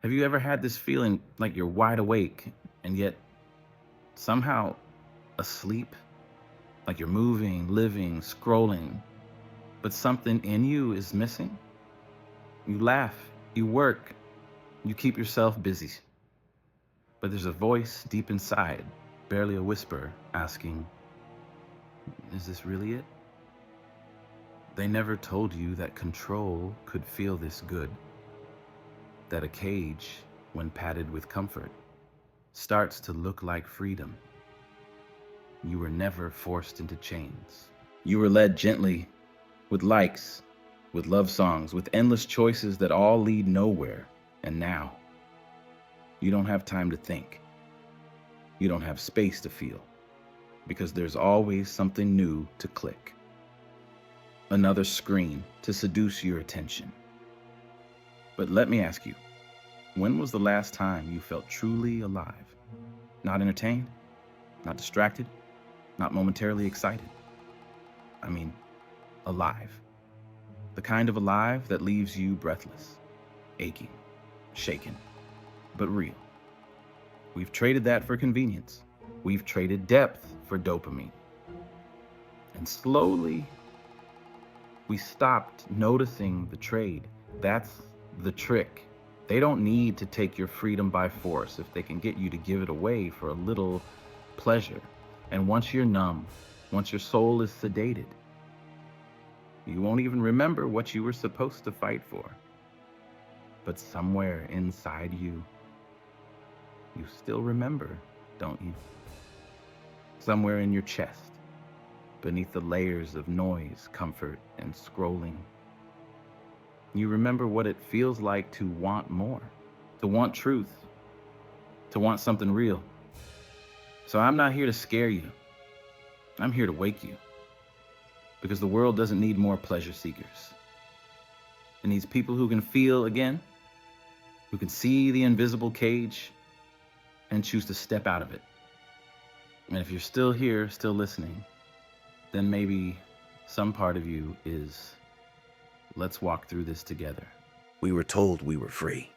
Have you ever had this feeling like you're wide awake and yet somehow asleep? Like you're moving, living, scrolling, but something in you is missing? You laugh, you work, you keep yourself busy, but there's a voice deep inside, barely a whisper, asking, is this really it? They never told you that control could feel this good, that a cage, when padded with comfort, starts to look like freedom. You were never forced into chains. You were led gently, with likes, with love songs, with endless choices that all lead nowhere. And now, you don't have time to think. You don't have space to feel, because there's always something new to click. Another screen to seduce your attention. But let me ask you, when was the last time you felt truly alive? Not entertained? Not distracted? Not momentarily excited? I mean, alive. The kind of alive that leaves you breathless, aching, shaken, but real. We've traded that for convenience. We've traded depth for dopamine. And slowly, we stopped noticing the trade. That's the trick. They don't need to take your freedom by force if they can get you to give it away for a little pleasure. And once you're numb, once your soul is sedated, you won't even remember what you were supposed to fight for. But somewhere inside you, you still remember, don't you? Somewhere in your chest, beneath the layers of noise, comfort, and scrolling, you remember what it feels like to want more, to want truth, to want something real. So I'm not here to scare you. I'm here to wake you. Because the world doesn't need more pleasure seekers. It needs people who can feel again, who can see the invisible cage and choose to step out of it. And if you're still here, still listening, then maybe some part of you is, let's walk through this together. We were told we were free.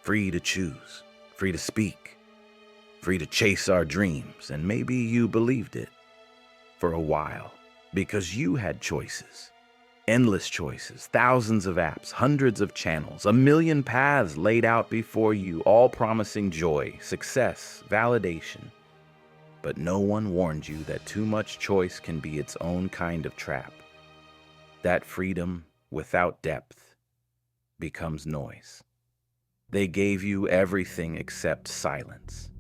Free to choose, free to speak, free to chase our dreams, and maybe you believed it for a while because you had choices, endless choices, thousands of apps, hundreds of channels, a million paths laid out before you, all promising joy, success, validation. But no one warned you that too much choice can be its own kind of trap. That freedom without depth becomes noise. They gave you everything except silence,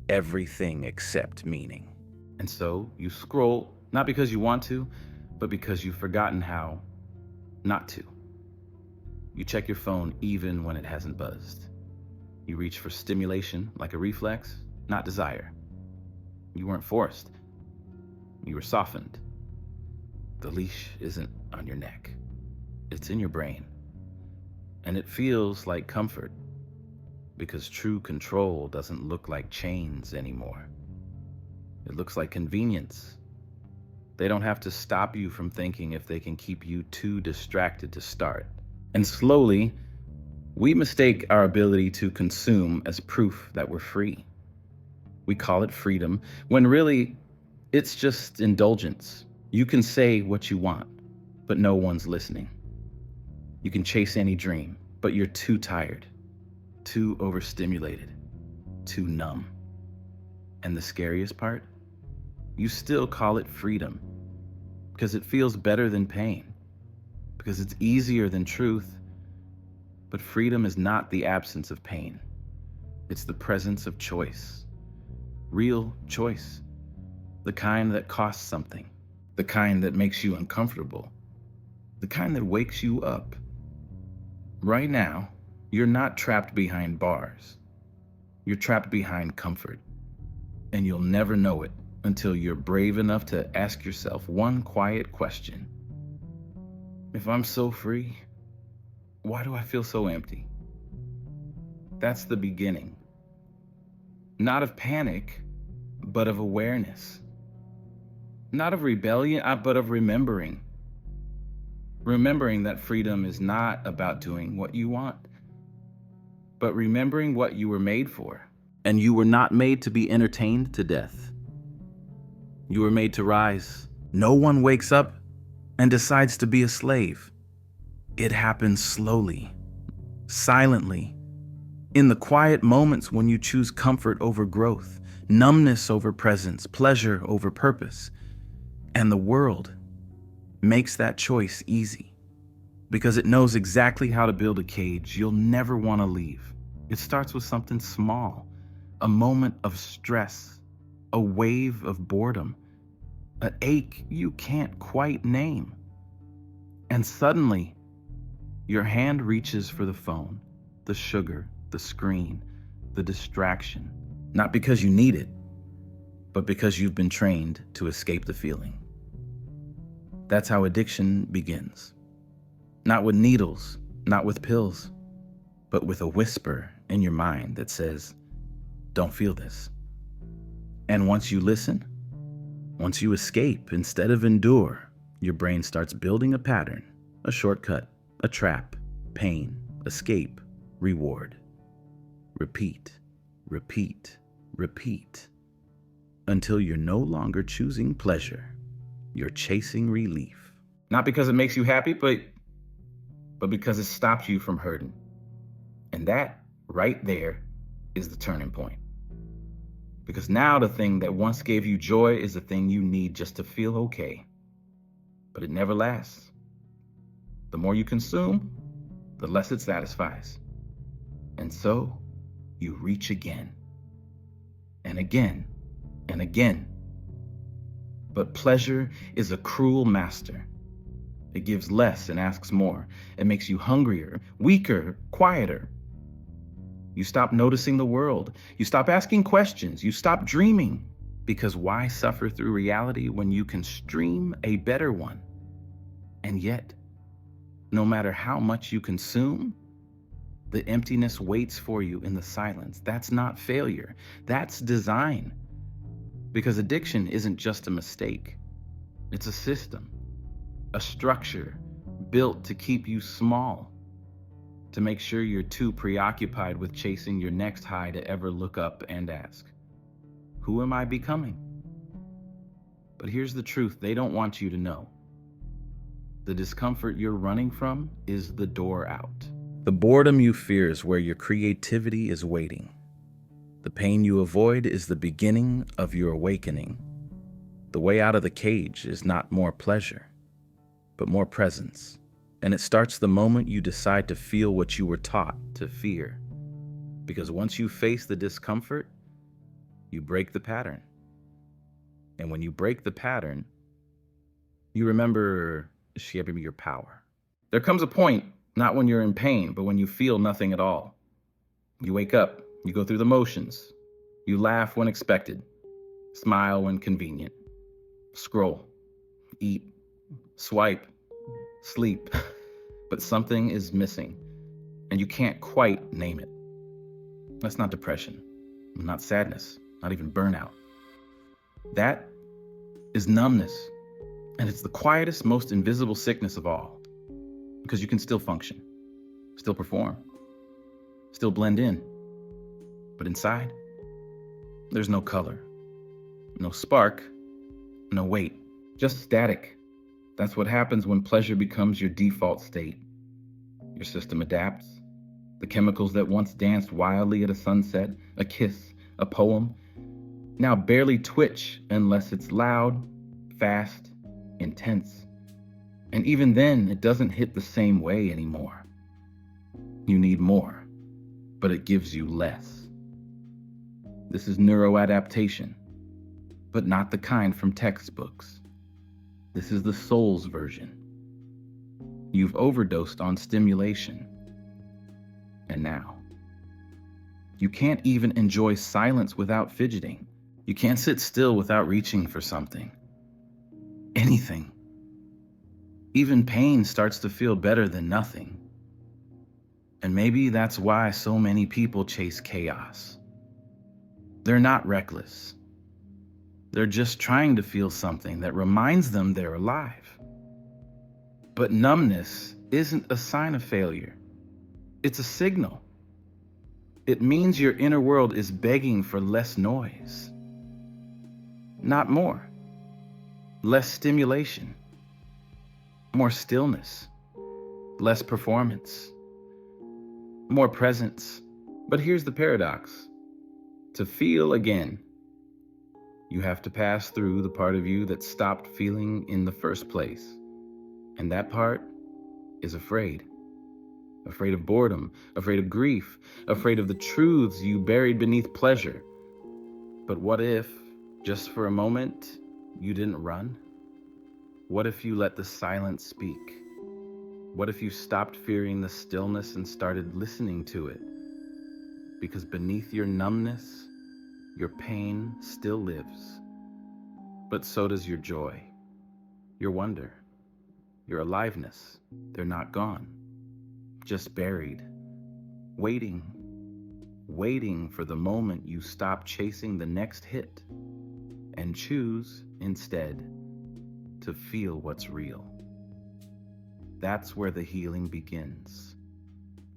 everything except meaning. And so you scroll, not because you want to, but because you've forgotten how not to. You check your phone even when it hasn't buzzed. You reach for stimulation like a reflex, not desire. You weren't forced. You were softened. The leash isn't on your neck. It's in your brain. And it feels like comfort, because true control doesn't look like chains anymore. It looks like convenience. They don't have to stop you from thinking if they can keep you too distracted to start. And slowly, we mistake our ability to consume as proof that we're free. We call it freedom, when really, it's just indulgence. You can say what you want, but no one's listening. You can chase any dream, but you're too tired, too overstimulated, too numb. And the scariest part? You still call it freedom, because it feels better than pain, because it's easier than truth. But freedom is not the absence of pain. It's the presence of choice. Real choice. The kind that costs something. The kind that makes you uncomfortable. The kind that wakes you up. Right now, you're not trapped behind bars. You're trapped behind comfort. And you'll never know it until you're brave enough to ask yourself one quiet question. If I'm so free, why do I feel so empty? That's the beginning. Not of panic, but of awareness. Not of rebellion, but of remembering. Remembering that freedom is not about doing what you want. but remembering what you were made for. And you were not made to be entertained to death. You were made to rise. No one wakes up and decides to be a slave. It happens slowly, silently, in the quiet moments when you choose comfort over growth, numbness over presence, pleasure over purpose. And the world makes that choice easy because it knows exactly how to build a cage you'll never want to leave. It starts with something small, a moment of stress, a wave of boredom, an ache you can't quite name. And suddenly, your hand reaches for the phone, the sugar, the screen, the distraction, not because you need it, but because you've been trained to escape the feeling. That's how addiction begins. Not with needles, not with pills, but with a whisper in your mind that says, "Don't feel this." And once you listen, once you escape instead of endure, your brain starts building a pattern, a shortcut, a trap, pain, escape, reward. Repeat, repeat, repeat, until you're no longer choosing pleasure, you're chasing relief. Not because it makes you happy, but because it stops you from hurting. And that right there is the turning point. Because now the thing that once gave you joy is the thing you need just to feel okay. But it never lasts. The more you consume, the less it satisfies. And so you reach again, and again, and again. But pleasure is a cruel master. It gives less and asks more. It makes you hungrier, weaker, quieter. You stop noticing the world. You stop asking questions. You stop dreaming. Because why suffer through reality when you can stream a better one? And yet, no matter how much you consume, the emptiness waits for you in the silence. That's not failure. That's design. Because addiction isn't just a mistake. It's a system, a structure built to keep you small, to make sure you're too preoccupied with chasing your next high to ever look up and ask, who am I becoming? But here's the truth they don't want you to know. The discomfort you're running from is the door out. The boredom you fear is where your creativity is waiting. The pain you avoid is the beginning of your awakening. The way out of the cage is not more pleasure, but more presence. And it starts the moment you decide to feel what you were taught to fear. Because once you face the discomfort, you break the pattern. And when you break the pattern, you remember shaping your power. There comes a point, not when you're in pain, but when you feel nothing at all. You wake up, you go through the motions. You laugh when expected, smile when convenient, scroll, eat, swipe, sleep. But something is missing, and you can't quite name it. That's not depression, not sadness, not even burnout. That is numbness, and it's the quietest, most invisible sickness of all, because you can still function, still perform, still blend in. But inside, there's no color, no spark, no weight, just static. That's what happens when pleasure becomes your default state. Your system adapts. The chemicals that once danced wildly at a sunset, a kiss, a poem, now barely twitch unless it's loud, fast, intense. And even then, it doesn't hit the same way anymore. You need more, but it gives you less. This is neuroadaptation, but not the kind from textbooks. This is the soul's version. You've overdosed on stimulation. And now, you can't even enjoy silence without fidgeting. You can't sit still without reaching for something. Anything. Even pain starts to feel better than nothing. And maybe that's why so many people chase chaos. They're not reckless. They're just trying to feel something that reminds them they're alive. But numbness isn't a sign of failure. It's a signal. It means your inner world is begging for less noise, not more. Less stimulation, more stillness, less performance, more presence. But here's the paradox. To feel again, you have to pass through the part of you that stopped feeling in the first place. And that part is afraid. Afraid of boredom, afraid of grief, afraid of the truths you buried beneath pleasure. But what if, just for a moment, you didn't run? What if you let the silence speak? What if you stopped fearing the stillness and started listening to it? Because beneath your numbness, your pain still lives. But so does your joy, your wonder, your aliveness. They're not gone, just buried, waiting for the moment you stop chasing the next hit and choose instead to feel what's real. That's where the healing begins.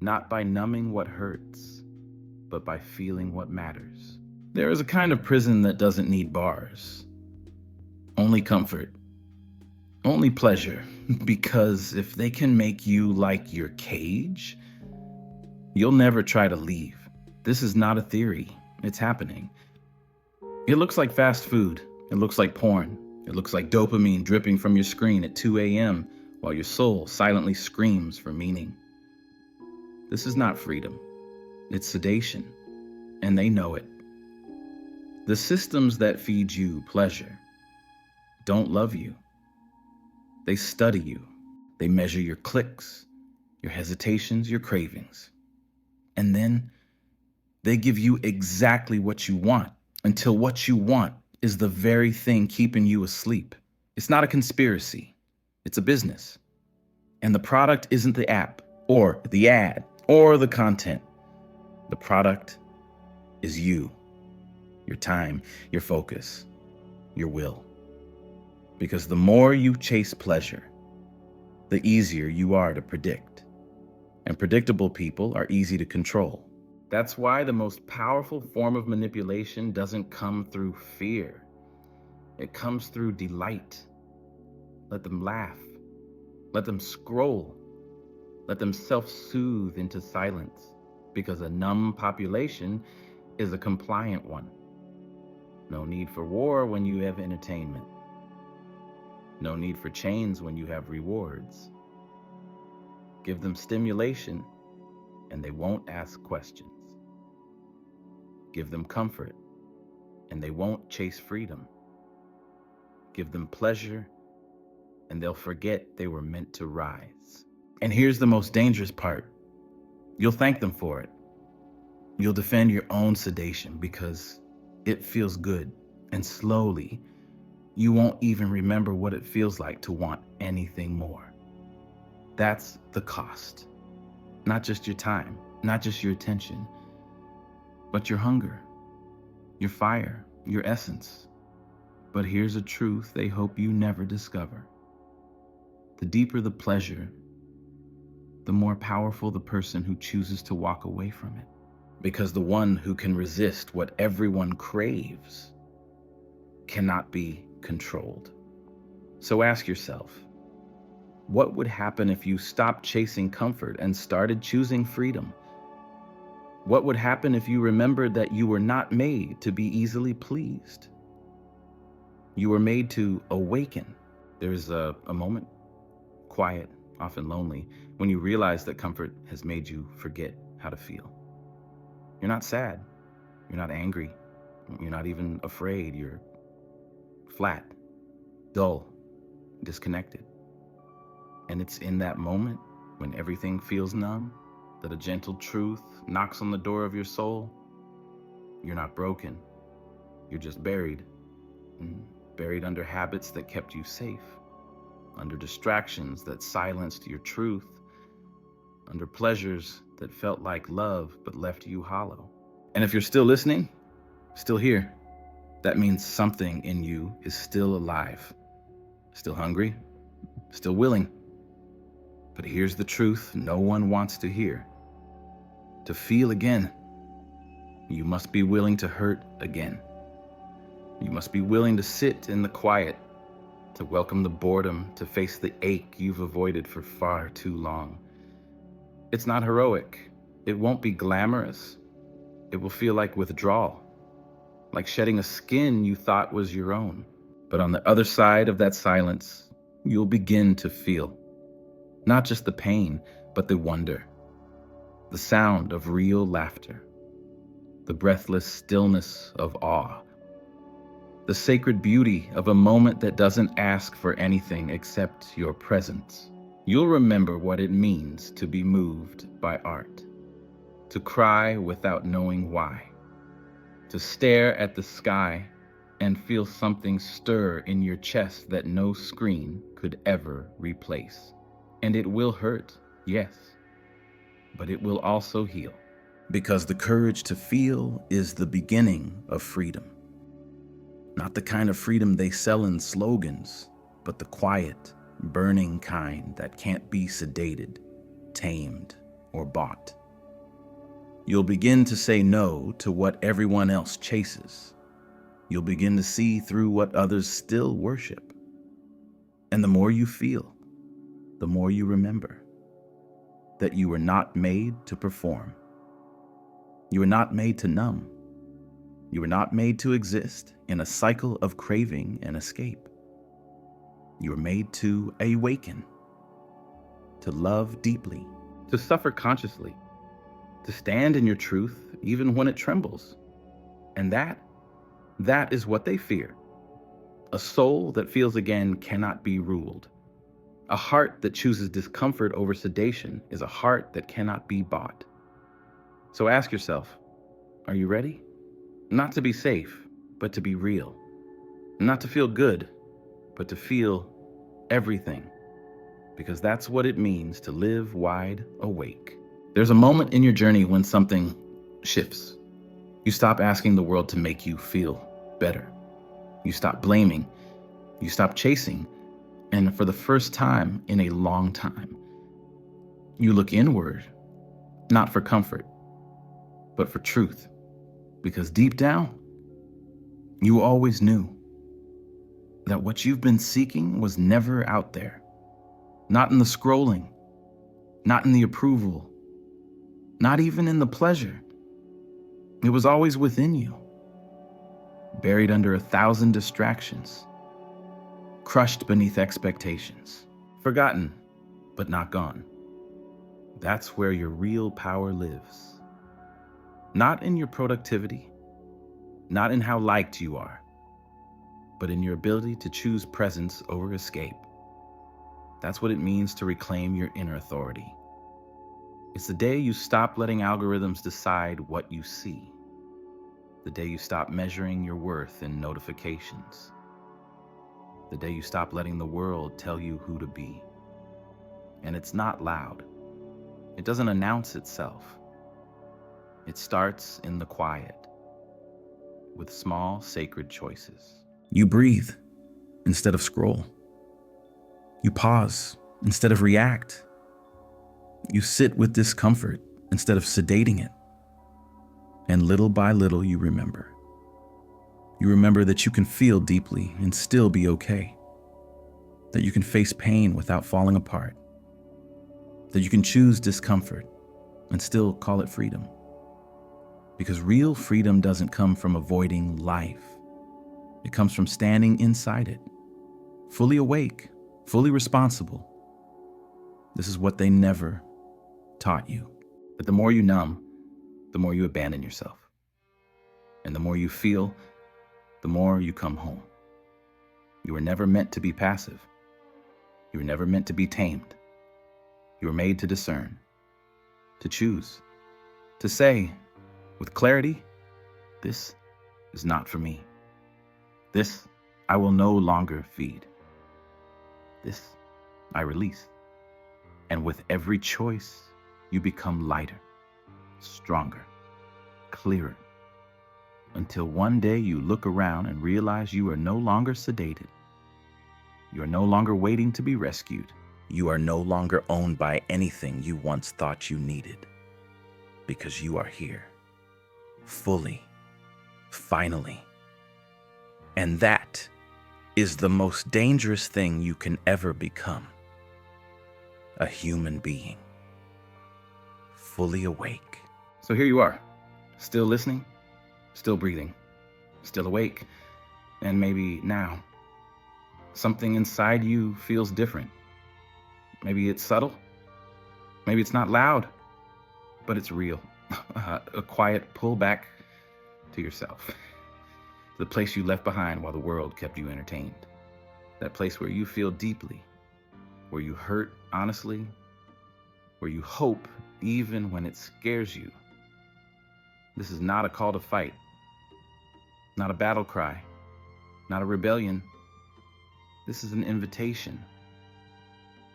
Not by numbing what hurts, but by feeling what matters. There is a kind of prison that doesn't need bars. Only comfort. Only pleasure. Because if they can make you like your cage, you'll never try to leave. This is not a theory. It's happening. It looks like fast food. It looks like porn. It looks like dopamine dripping from your screen at 2 a.m. while your soul silently screams for meaning. This is not freedom. It's sedation, and they know it. The systems that feed you pleasure don't love you. They study you. They measure your clicks, your hesitations, your cravings. And then they give you exactly what you want until what you want is the very thing keeping you asleep. It's not a conspiracy. It's a business. And the product isn't the app or the ad or the content. The product is you, your time, your focus, your will. Because the more you chase pleasure, the easier you are to predict. And predictable people are easy to control. That's why the most powerful form of manipulation doesn't come through fear. It comes through delight. Let them laugh. Let them scroll. Let them self-soothe into silence. Because a numb population is a compliant one. No need for war when you have entertainment. No need for chains when you have rewards. Give them stimulation, and they won't ask questions. Give them comfort, and they won't chase freedom. Give them pleasure, and they'll forget they were meant to rise. And here's the most dangerous part. You'll thank them for it. You'll defend your own sedation because it feels good, and slowly, you won't even remember what it feels like to want anything more. That's the cost. Not just your time, not just your attention, but your hunger, your fire, your essence. But here's a truth they hope you never discover. The deeper the pleasure, the more powerful the person who chooses to walk away from it. Because the one who can resist what everyone craves cannot be controlled. So ask yourself, what would happen if you stopped chasing comfort and started choosing freedom? What would happen if you remembered that you were not made to be easily pleased? You were made to awaken. There's a moment, quiet, often lonely, when you realize that comfort has made you forget how to feel. You're not sad. You're not angry. You're not even afraid. You're flat, dull, disconnected. And it's in that moment, when everything feels numb, that a gentle truth knocks on the door of your soul. You're not broken. You're just buried. Buried under habits that kept you safe. Under distractions that silenced your truth. Under pleasures that felt like love but left you hollow. And if you're still listening, still here, that means something in you is still alive. Still hungry, still willing. But here's the truth no one wants to hear. To feel again You must be willing to hurt again. You must be willing to sit in the quiet, to welcome the boredom, to face the ache you've avoided for far too long. It's not heroic. It won't be glamorous. It will feel like withdrawal, like shedding a skin you thought was your own. But on the other side of that silence, you'll begin to feel not just the pain, but the wonder, the sound of real laughter, the breathless stillness of awe, the sacred beauty of a moment that doesn't ask for anything except your presence. You'll remember what it means to be moved by art, to cry without knowing why, to stare at the sky and feel something stir in your chest that no screen could ever replace. And it will hurt, yes, but it will also heal. Because the courage to feel is the beginning of freedom. Not the kind of freedom they sell in slogans, but the quiet, burning kind that can't be sedated, tamed, or bought. You'll begin to say no to what everyone else chases. You'll begin to see through what others still worship. And the more you feel, the more you remember that you were not made to perform. You were not made to numb. You were not made to exist in a cycle of craving and escape. You were made to awaken, to love deeply, to suffer consciously, to stand in your truth even when it trembles. And that is what they fear. A soul that feels again cannot be ruled. A heart that chooses discomfort over sedation is a heart that cannot be bought. So ask yourself, are you ready? Not to be safe, but to be real. Not to feel good, but to feel everything. Because that's what it means to live wide awake. There's a moment in your journey when something shifts. You stop asking the world to make you feel better. You stop blaming. You stop chasing. And for the first time in a long time, you look inward, not for comfort, but for truth. Because deep down, you always knew that what you've been seeking was never out there. Not in the scrolling, not in the approval, not even in the pleasure. It was always within you, buried under 1,000 distractions, crushed beneath expectations, forgotten, but not gone. That's where your real power lives. Not in your productivity, not in how liked you are, but in your ability to choose presence over escape. That's what it means to reclaim your inner authority. It's the day you stop letting algorithms decide what you see. The day you stop measuring your worth in notifications. The day you stop letting the world tell you who to be. And it's not loud. It doesn't announce itself. It starts in the quiet, with small, sacred choices. You breathe instead of scroll. You pause instead of react. You sit with discomfort instead of sedating it. And little by little, you remember. You remember that you can feel deeply and still be okay. That you can face pain without falling apart. That you can choose discomfort and still call it freedom. Because real freedom doesn't come from avoiding life. It comes from standing inside it, fully awake, fully responsible. This is what they never taught you. That the more you numb, the more you abandon yourself. And the more you feel, the more you come home. You were never meant to be passive. You were never meant to be tamed. You were made to discern, to choose, to say with clarity, this is not for me. This I will no longer feed. This I release. And with every choice, you become lighter, stronger, clearer, until one day you look around and realize you are no longer sedated. You are no longer waiting to be rescued. You are no longer owned by anything you once thought you needed, because you are here, fully, finally. And that is the most dangerous thing you can ever become. A human being, fully awake. So here you are, still listening, still breathing, still awake. And maybe now, something inside you feels different. Maybe it's subtle. Maybe it's not loud, but it's real. A quiet pullback to yourself. The place you left behind while the world kept you entertained. That place where you feel deeply, where you hurt honestly, where you hope even when it scares you. This is not a call to fight, not a battle cry, not a rebellion. This is an invitation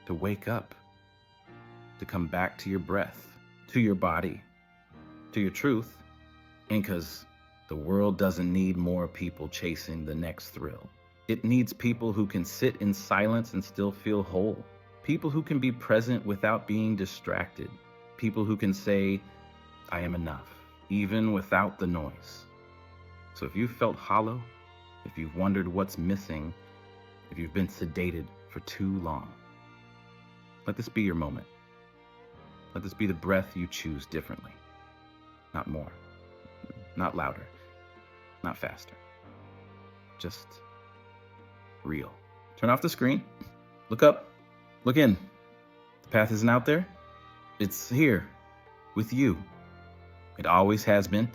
to wake up, to come back to your breath, to your body, to your truth, and because the world doesn't need more people chasing the next thrill. It needs people who can sit in silence and still feel whole. People who can be present without being distracted. People who can say, I am enough, even without the noise. So if you've felt hollow, if you've wondered what's missing, if you've been sedated for too long, let this be your moment. Let this be the breath you choose differently. Not more, not louder, not faster. Just real. Turn off the screen, look up, look in. The path isn't out there, it's here with you. It always has been.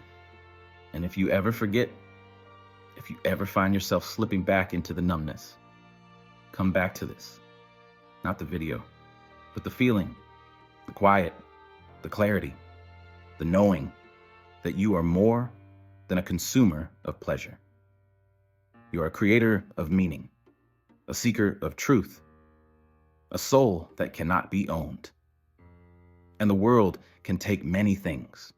And if you ever forget, if you ever find yourself slipping back into the numbness, come back to this. Not the video, but the feeling, the quiet, the clarity, the knowing that you are more than a consumer of pleasure. You are a creator of meaning, a seeker of truth, a soul that cannot be owned. And the world can take many things,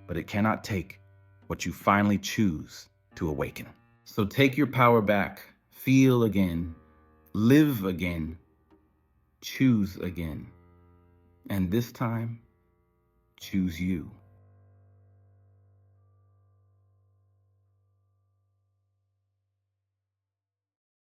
but it cannot take what you finally choose to awaken. So take your power back, feel again, live again, choose again. And this time, choose you.